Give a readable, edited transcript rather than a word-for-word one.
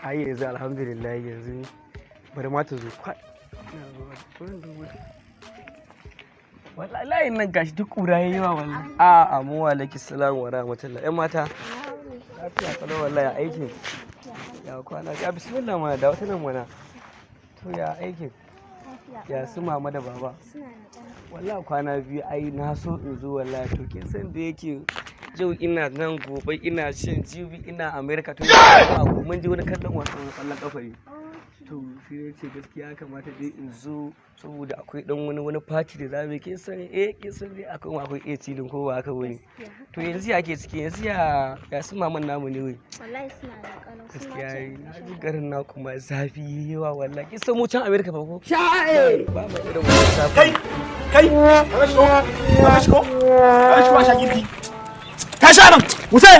ai yanzu alhamdulillah yanzu bari ma ta zo kwat. Wallahi layin nan gashi duk ƙura yayi yawa wallahi. Amu wa alaikum salam wa rahmatullah. Ƴan mata. Lafiya kalau wallahi aikin. Ya kwana ya bismillah mana da wata nan mana. To ya aikin. Ya su mama da baba. Wallahi kwana biyu ai na so in zo wallahi to kin san da yake yau ina nan gobe ina shan jibi ina America to mun ji wani kallon wasan kwallon kafa ne. To shi ne ce gaskiya kamata dai in zo saboda akwai dan wani party da zamu kin san kin san dai akwai tilin ko ba haka bane. To yanzu ya ke ciki yanzu ya su maman namu ne wai. Wallahi suna da kalau. Gaskiya na ji garin na kuma zafi yawa wallahi kin san mu can America fa ko. Ba mu irin wannan zafi. Kai ka shigo a shagirki ka sha nan musai